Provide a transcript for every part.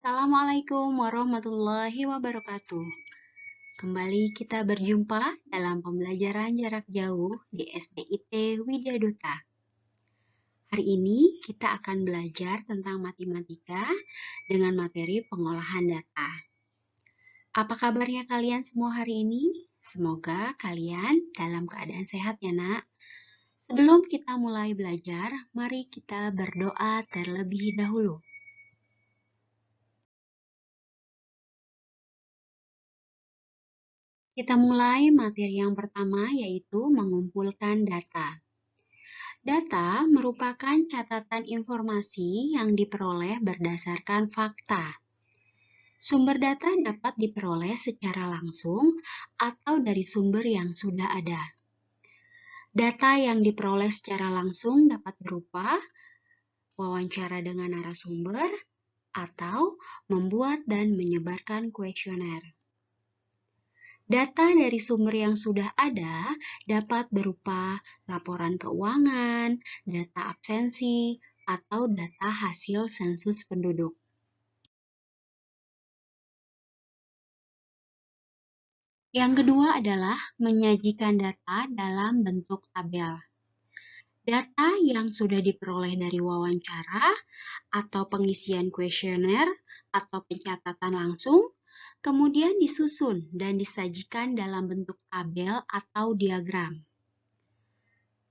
Assalamualaikum warahmatullahi wabarakatuh. Kembali kita berjumpa dalam pembelajaran jarak jauh di SDIT Widya Duta. Hari ini kita akan belajar tentang matematika dengan materi pengolahan data. Apa kabarnya kalian semua hari ini? Semoga kalian dalam keadaan sehat ya, Nak. Sebelum kita mulai belajar, mari kita berdoa terlebih dahulu. Kita mulai materi yang pertama, yaitu mengumpulkan data. Data merupakan catatan informasi yang diperoleh berdasarkan fakta. Sumber data dapat diperoleh secara langsung atau dari sumber yang sudah ada. Data yang diperoleh secara langsung dapat berupa wawancara dengan narasumber atau membuat dan menyebarkan kuesioner. Data dari sumber yang sudah ada dapat berupa laporan keuangan, data absensi, atau data hasil sensus penduduk. Yang kedua adalah menyajikan data dalam bentuk tabel. Data yang sudah diperoleh dari wawancara atau pengisian kuesioner atau pencatatan langsung, kemudian disusun dan disajikan dalam bentuk tabel atau diagram.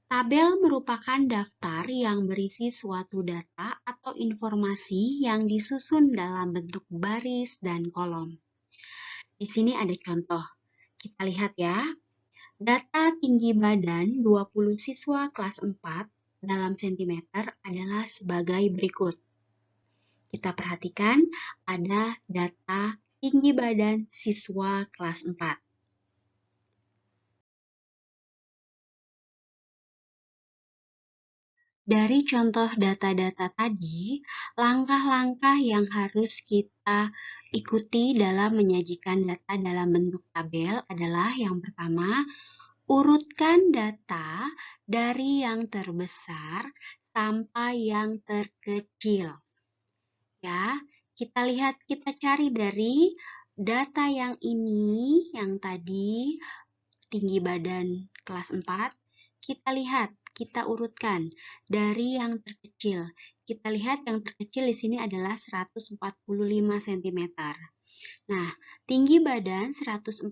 Tabel merupakan daftar yang berisi suatu data atau informasi yang disusun dalam bentuk baris dan kolom. Di sini ada contoh. Kita lihat ya. Data tinggi badan 20 siswa kelas 4 dalam sentimeter adalah sebagai berikut. Kita perhatikan ada data tinggi badan siswa kelas 4. Dari contoh data-data tadi, langkah-langkah yang harus kita ikuti dalam menyajikan data dalam bentuk tabel adalah yang pertama, urutkan data dari yang terbesar sampai yang terkecil. Ya, kita lihat, kita cari dari data yang ini, yang tadi tinggi badan kelas 4, kita lihat, kita urutkan dari yang terkecil. Kita lihat yang terkecil di sini adalah 145 cm. Nah, tinggi badan 145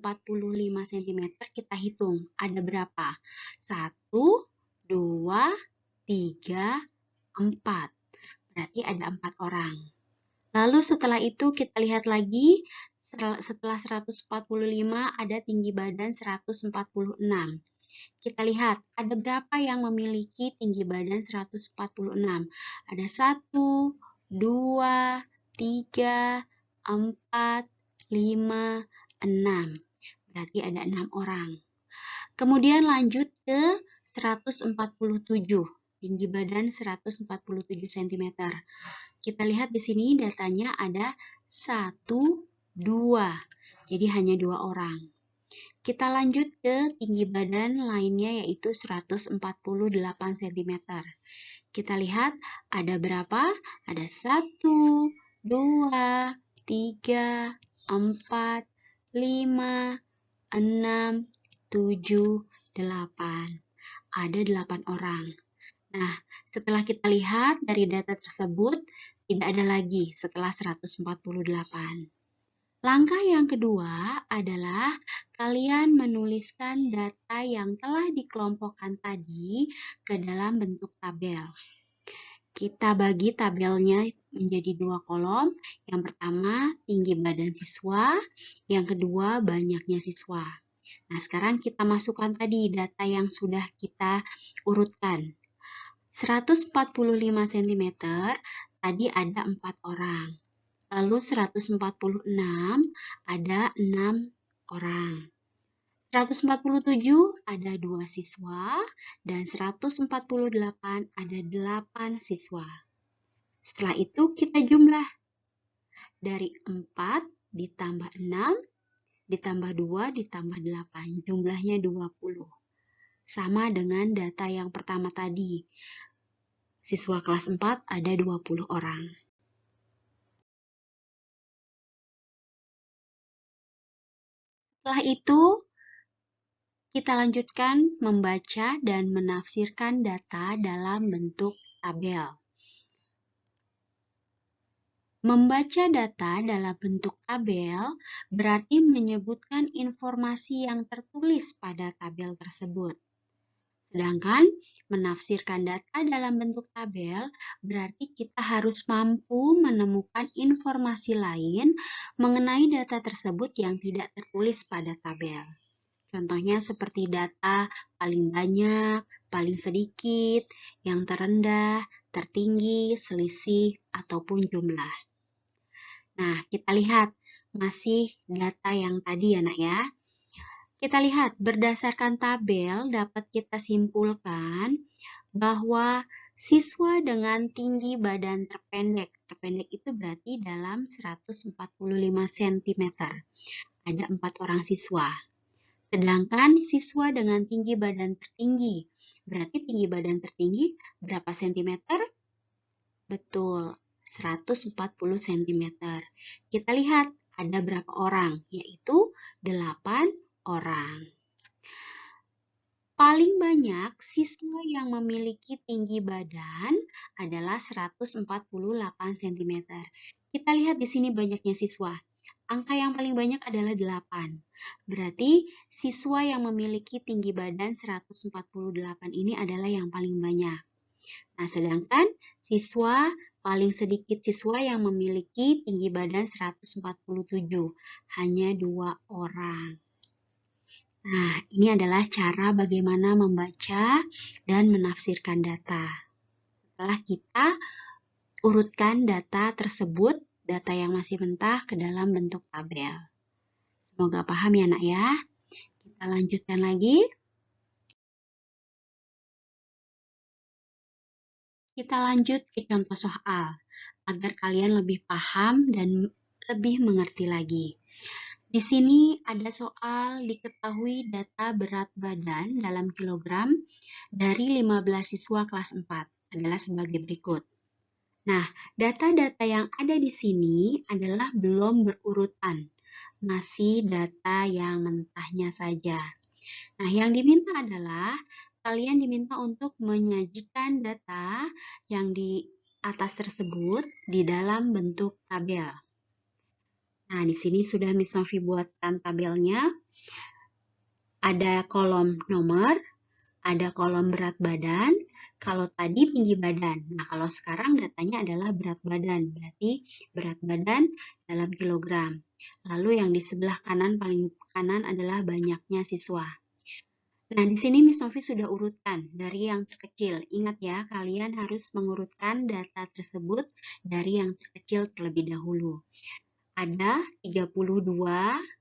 cm kita hitung. Ada berapa? 1, 2, 3, 4. Berarti ada 4 orang. Lalu setelah itu kita lihat lagi, setelah 145 ada tinggi badan 146. Kita lihat, ada berapa yang memiliki tinggi badan 146? Ada 1, 2, 3, 4, 5, 6. Berarti ada 6 orang. Kemudian lanjut ke 147. Tinggi badan 147 cm. Kita lihat di sini datanya ada 1, 2. Jadi hanya 2 orang. Kita lanjut ke tinggi badan lainnya yaitu 148 cm. Kita lihat ada berapa? Ada 1, 2, 3, 4, 5, 6, 7, 8. Ada 8 orang. Nah, setelah kita lihat dari data tersebut, tidak ada lagi setelah 148. Langkah yang kedua adalah kalian menuliskan data yang telah dikelompokkan tadi ke dalam bentuk tabel. Kita bagi tabelnya menjadi 2 kolom. Yang pertama, tinggi badan siswa. Yang kedua, banyaknya siswa. Nah, sekarang kita masukkan tadi data yang sudah kita urutkan. 145 cm, tadi ada 4 orang. Lalu 146 ada 6 orang. 147 ada 2 siswa, dan 148 ada 8 siswa. Setelah itu kita jumlah. Dari 4 ditambah 6, ditambah 2, ditambah 8. Jumlahnya 20. Sama dengan data yang pertama tadi. Siswa kelas 4 ada 20 orang. Setelah itu, kita lanjutkan membaca dan menafsirkan data dalam bentuk tabel. Membaca data dalam bentuk tabel berarti menyebutkan informasi yang tertulis pada tabel tersebut. Sedangkan menafsirkan data dalam bentuk tabel berarti kita harus mampu menemukan informasi lain mengenai data tersebut yang tidak tertulis pada tabel. Contohnya seperti data paling banyak, paling sedikit, yang terendah, tertinggi, selisih, ataupun jumlah. Nah, kita lihat masih data yang tadi ya nak ya. Kita lihat berdasarkan tabel dapat kita simpulkan bahwa siswa dengan tinggi badan terpendek itu berarti dalam 145 cm. Ada 4 orang siswa. Sedangkan siswa dengan tinggi badan tertinggi, berarti tinggi badan tertinggi berapa sentimeter? Betul, 140 cm. Kita lihat ada berapa orang, yaitu 8 orang. Paling banyak siswa yang memiliki tinggi badan adalah 148 cm. Kita lihat di sini banyaknya siswa. Angka yang paling banyak adalah 8. Berarti siswa yang memiliki tinggi badan 148 ini adalah yang paling banyak. Nah, sedangkan paling sedikit siswa yang memiliki tinggi badan 147, hanya 2 orang. Nah, ini adalah cara bagaimana membaca dan menafsirkan data. Setelah kita urutkan data tersebut, data yang masih mentah ke dalam bentuk tabel. Semoga paham ya nak ya. Kita lanjutkan lagi. Kita lanjut ke contoh soal, agar kalian lebih paham dan lebih mengerti lagi. Di sini ada soal diketahui data berat badan dalam kilogram dari 15 siswa kelas 4 adalah sebagai berikut. Nah, data-data yang ada di sini adalah belum berurutan, masih data yang mentahnya saja. Nah, yang diminta adalah kalian diminta untuk menyajikan data yang di atas tersebut di dalam bentuk tabel. Nah, di sini sudah Miss Novi buatkan tabelnya. Ada kolom nomor, ada kolom berat badan. Kalau tadi tinggi badan. Nah, kalau sekarang datanya adalah berat badan. Berarti berat badan dalam kilogram. Lalu yang di sebelah kanan, paling kanan adalah banyaknya siswa. Nah, di sini Miss Novi sudah urutkan dari yang terkecil. Ingat ya, kalian harus mengurutkan data tersebut dari yang terkecil terlebih dahulu. Ada 32,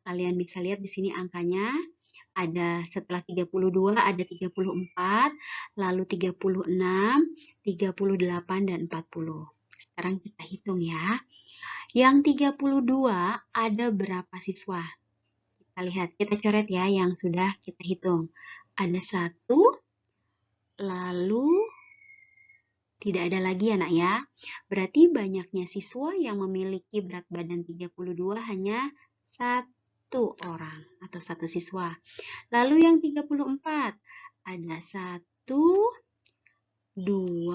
kalian bisa lihat di sini angkanya. Ada setelah 32 ada 34, lalu 36, 38 dan 40. Sekarang kita hitung ya. Yang 32 ada berapa siswa? Kita lihat, kita coret ya yang sudah kita hitung. Ada 1, lalu tidak ada lagi ya nak ya. Berarti banyaknya siswa yang memiliki berat badan 32 hanya 1 orang atau 1 siswa. Lalu yang 34 ada 1, 2,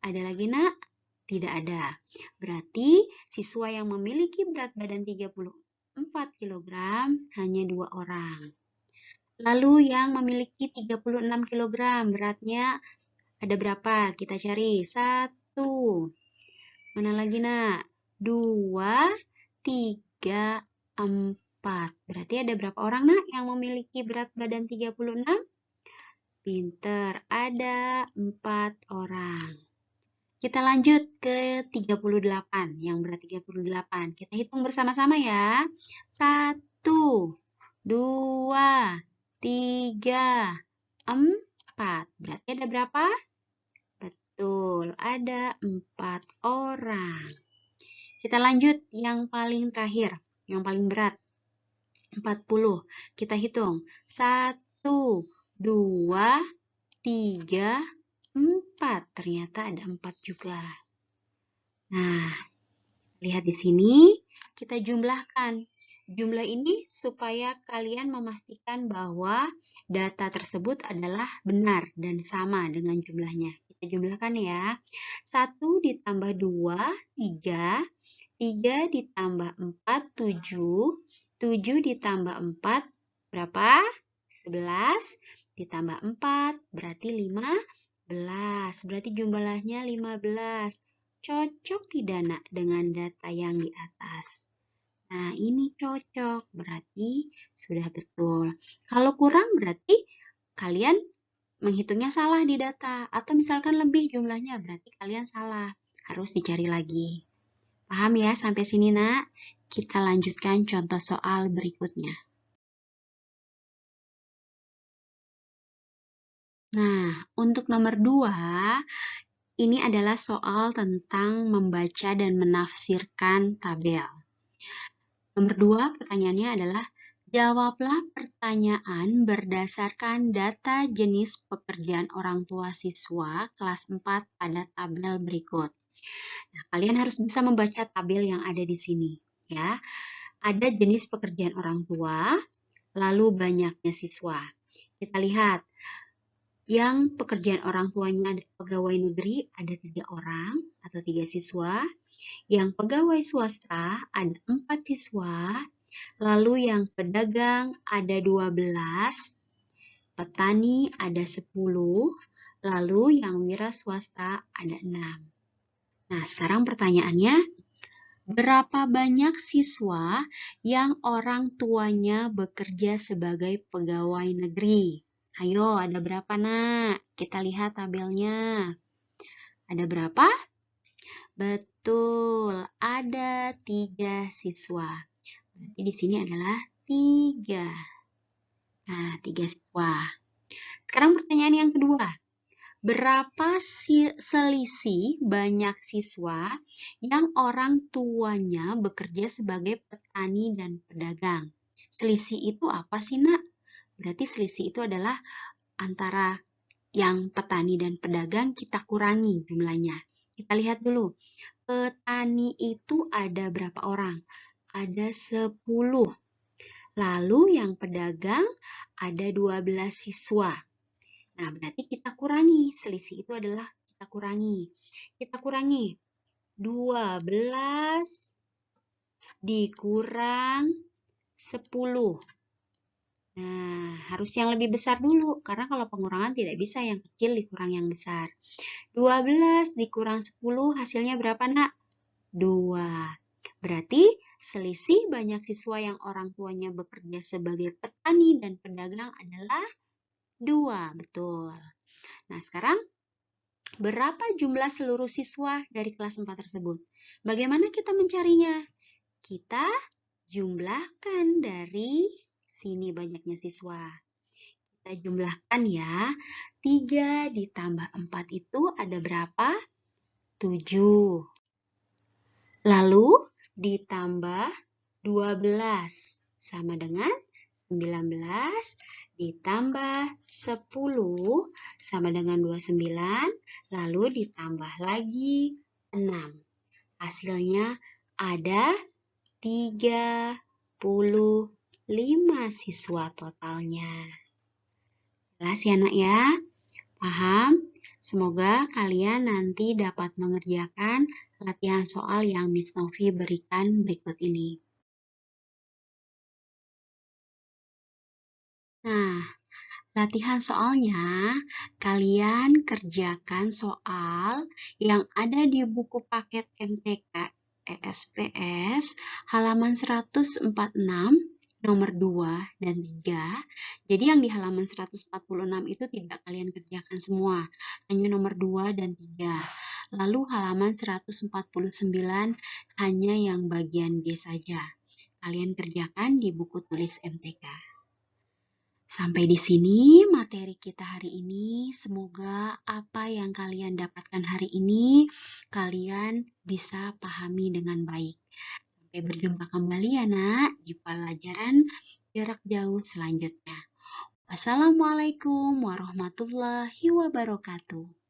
ada lagi nak? Tidak ada. Berarti siswa yang memiliki berat badan 34 kg hanya 2 orang. Lalu yang memiliki 36 kg beratnya ada berapa? Kita cari. 1. Mana lagi nak? 2, 3, 4. Berarti ada berapa orang nak yang memiliki berat badan 36? Pinter, ada 4 orang. Kita lanjut ke 38, yang berat 38. Kita hitung bersama-sama ya. 1, 2, 3, 4. Berarti ada berapa? Betul, ada 4 orang. Kita lanjut yang paling terakhir, yang paling berat. 40. Kita hitung. 1, 2, 3, 4. Ternyata ada 4 juga. Nah, lihat di sini kita jumlahkan. jumlah ini supaya kalian memastikan bahwa data tersebut adalah benar dan sama dengan jumlahnya. Kita jumlahkan ya. 1 ditambah 2, 3. 3 ditambah 4, 7. 7 ditambah 4, berapa? 11. Ditambah 4, berarti 15. Berarti jumlahnya 15. Cocok tidak, Nak, dengan data yang di atas? Nah, ini cocok, berarti sudah betul. Kalau kurang berarti kalian menghitungnya salah di data. Atau misalkan lebih jumlahnya, berarti kalian salah. Harus dicari lagi. Paham ya sampai sini, Nak? Kita lanjutkan contoh soal berikutnya. Nah, untuk nomor 2, ini adalah soal tentang membaca dan menafsirkan tabel. Nomor 2, pertanyaannya adalah, jawablah pertanyaan berdasarkan data jenis pekerjaan orang tua siswa kelas 4 pada tabel berikut. Nah, kalian harus bisa membaca tabel yang ada di sini, ya. Ada jenis pekerjaan orang tua, lalu banyaknya siswa. Kita lihat, yang pekerjaan orang tuanya ada pegawai negeri ada 3 orang atau 3 siswa. Yang pegawai swasta ada 4 siswa, lalu yang pedagang ada 12, petani ada 10, lalu yang wira swasta ada 6. Nah, sekarang pertanyaannya, berapa banyak siswa yang orang tuanya bekerja sebagai pegawai negeri? Ayo, ada berapa, Nak? Kita lihat tabelnya. Ada berapa? Betul, ada 3 siswa. Berarti di sini adalah 3. Nah, 3 siswa. Sekarang pertanyaan yang kedua. Berapa selisih banyak siswa yang orang tuanya bekerja sebagai petani dan pedagang? Selisih itu apa sih, Nak? Berarti selisih itu adalah antara yang petani dan pedagang kita kurangi jumlahnya. Kita lihat dulu. Petani itu ada berapa orang? Ada 10. Lalu yang pedagang ada 12 siswa. Nah, berarti kita kurangi. Selisih itu adalah kita kurangi. Kita kurangi 12 dikurang 10. Nah, harus yang lebih besar dulu. Karena kalau pengurangan tidak bisa yang kecil dikurang yang besar. 12 dikurang 10 hasilnya berapa, Nak? 2. Berarti selisih banyak siswa yang orang tuanya bekerja sebagai petani dan pedagang adalah 2. Betul. Nah, sekarang berapa jumlah seluruh siswa dari kelas 4 tersebut? Bagaimana kita mencarinya? Kita jumlahkan dari sini banyaknya siswa. Kita jumlahkan ya. 3 ditambah 4 itu ada berapa? 7. Lalu ditambah 12 sama dengan 19 ditambah 10 sama dengan 29, lalu ditambah lagi 6. Hasilnya ada 35 siswa totalnya. Jelas ya, Nak ya? Paham? Semoga kalian nanti dapat mengerjakan latihan soal yang Miss Novi berikan berikut ini. Nah, latihan soalnya, kalian kerjakan soal yang ada di buku paket MTK ESPS halaman 146 nomor 2 dan 3. Jadi yang di halaman 146 itu tidak kalian kerjakan semua, hanya nomor 2 dan 3. Lalu halaman 149 hanya yang bagian B saja. Kalian kerjakan di buku tulis MTK. Sampai di sini materi kita hari ini. Semoga apa yang kalian dapatkan hari ini kalian bisa pahami dengan baik. Sampai berjumpa kembali ya, Nak, di pelajaran jarak jauh selanjutnya. Wassalamualaikum warahmatullahi wabarakatuh.